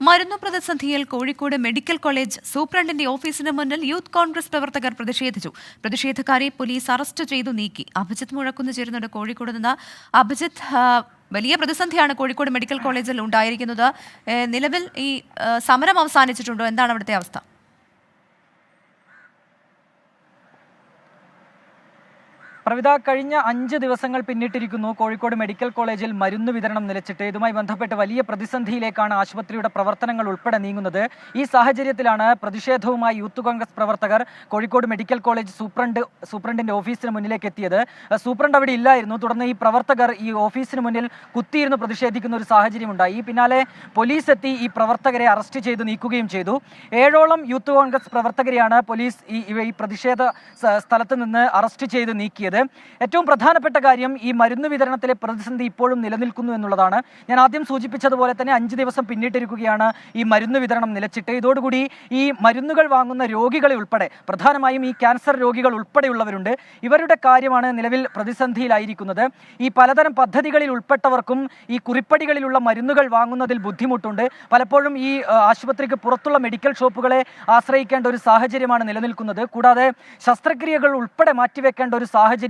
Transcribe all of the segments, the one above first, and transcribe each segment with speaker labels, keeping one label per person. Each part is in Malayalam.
Speaker 1: മരുന്നു പ്രതിസന്ധിയിൽ കോഴിക്കോട് മെഡിക്കൽ കോളേജ് സൂപ്രണ്ടിന്റെ ഓഫീസിന് മുന്നിൽ യൂത്ത് കോൺഗ്രസ് പ്രവർത്തകർ പ്രതിഷേധിച്ചു. പ്രതിഷേധക്കാരെ പോലീസ് അറസ്റ്റ് ചെയ്തു നീക്കി. അഭിജിത്ത് മുഴക്കുന്ന് ചേരുന്നുണ്ട് കോഴിക്കോട് നിന്ന്. അഭിജിത്ത്, വലിയ പ്രതിസന്ധിയാണ് കോഴിക്കോട് മെഡിക്കൽ കോളേജിൽ ഉണ്ടായിരിക്കുന്നത്. നിലവിൽ ഈ സമരം അവസാനിച്ചിട്ടുണ്ടോ? എന്താണ് അവിടുത്തെ അവസ്ഥ?
Speaker 2: പ്രവിധ, കഴിഞ്ഞ 5 ദിവസങ്ങൾ പിന്നിട്ടിരിക്കുന്നു കോഴിക്കോട് മെഡിക്കൽ കോളേജിൽ മരുന്ന് വിതരണം നിലച്ചിട്ട്. ഇതുമായി ബന്ധപ്പെട്ട് വലിയ പ്രതിസന്ധിയിലേക്കാണ് ആശുപത്രിയുടെ പ്രവർത്തനങ്ങൾ ഉൾപ്പെടെ നീങ്ങുന്നത്. ഈ സാഹചര്യത്തിലാണ് പ്രതിഷേധവുമായി യൂത്ത് കോൺഗ്രസ് പ്രവർത്തകർ കോഴിക്കോട് മെഡിക്കൽ കോളേജ് സൂപ്രണ്ടിന്റെ ഓഫീസിന് മുന്നിലേക്ക് എത്തിയത്. സൂപ്രണ്ട് അവിടെ ഇല്ലായിരുന്നു. തുടർന്ന് ഈ പ്രവർത്തകർ ഈ ഓഫീസിന് മുന്നിൽ കുത്തിയിരുന്ന് പ്രതിഷേധിക്കുന്ന ഒരു സാഹചര്യമുണ്ടായി. പിന്നാലെ പോലീസ് എത്തി ഈ പ്രവർത്തകരെ അറസ്റ്റ് ചെയ്ത് നീക്കുകയും ചെയ്തു. 7ഓളം യൂത്ത് കോൺഗ്രസ് പ്രവർത്തകരെയാണ് പോലീസ് ഈ പ്രതിഷേധ സ്ഥലത്ത് നിന്ന് അറസ്റ്റ് ചെയ്ത് നീക്കിയത്. ഏറ്റവും പ്രധാനപ്പെട്ട കാര്യം ഈ മരുന്ന് വിതരണത്തിലെ പ്രതിസന്ധി ഇപ്പോഴും നിലനിൽക്കുന്നു എന്നുള്ളതാണ്. ഞാൻ ആദ്യം സൂചിപ്പിച്ചതുപോലെ തന്നെ 5 ദിവസം പിന്നിട്ടിരിക്കുകയാണ് ഈ മരുന്ന് വിതരണം നിലച്ചിട്ട്. ഇതോടുകൂടി ഈ മരുന്നുകൾ വാങ്ങുന്ന രോഗികളെ ഉൾപ്പെടെ, പ്രധാനമായും ഈ ക്യാൻസർ രോഗികൾ ഉൾപ്പെടെയുള്ളവരുണ്ട്, ഇവരുടെ കാര്യമാണ് നിലവിൽ പ്രതിസന്ധിയിലായിരിക്കുന്നത്. ഈ പലതരം പദ്ധതികളിൽ ഉൾപ്പെട്ടവർക്കും ഈ കുറിപ്പടികളിലുള്ള മരുന്നുകൾ വാങ്ങുന്നതിൽ ബുദ്ധിമുട്ടുണ്ട്. പലപ്പോഴും ഈ ആശുപത്രിക്ക് പുറത്തുള്ള മെഡിക്കൽ ഷോപ്പുകളെ ആശ്രയിക്കേണ്ട ഒരു സാഹചര്യമാണ് നിലനിൽക്കുന്നത്. കൂടാതെ ശസ്ത്രക്രിയകൾ ഉൾപ്പെടെ മാറ്റിവെക്കേണ്ട ഒരു സാഹചര്യമുണ്ട്.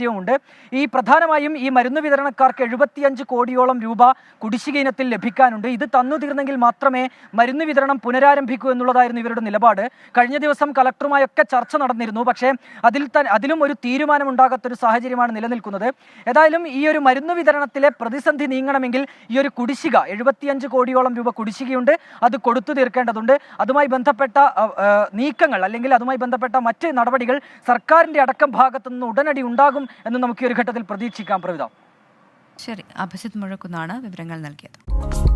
Speaker 2: ഈ പ്രധാനമായും ഈ മരുന്ന് വിതരണക്കാർക്ക് 75 കോടിയോളം രൂപ കുടിശ്ശിക ഇനത്തിൽ ലഭിക്കാനുണ്ട്. ഇത് തന്നു തീർന്നെങ്കിൽ മാത്രമേ മരുന്ന് വിതരണം പുനരാരംഭിക്കൂ എന്നുള്ളതായിരുന്നു ഇവരുടെ നിലപാട്. കഴിഞ്ഞ ദിവസം കളക്ടറുമായൊക്കെ ചർച്ച നടന്നിരുന്നു. പക്ഷേ അതിലും ഒരു തീരുമാനമുണ്ടാകാത്തൊരു സാഹചര്യമാണ് നിലനിൽക്കുന്നത്. ഏതായാലും ഈ ഒരു മരുന്ന് വിതരണത്തിലെ പ്രതിസന്ധി നീങ്ങണമെങ്കിൽ ഈ ഒരു കുടിശ്ശിക 75 കോടിയോളം രൂപ കുടിശ്ശികയുണ്ട്, അത് കൊടുത്തു തീർക്കേണ്ടതുണ്ട്. അതുമായി ബന്ധപ്പെട്ട നീക്കങ്ങൾ അല്ലെങ്കിൽ അതുമായി ബന്ധപ്പെട്ട മറ്റ് നടപടികൾ സർക്കാരിന്റെ അടക്കം ഭാഗത്തു നിന്ന് ഉടനടി ഉണ്ടാകും എന്ന് നമുക്ക് ഈ ഒരു ഘട്ടത്തിൽ പ്രതീക്ഷിക്കാം. പ്രവിധ,
Speaker 1: ശരി. അഭിജിത്ത് മുഴക്കുന്നാണ് വിവരങ്ങൾ നൽകിയത്.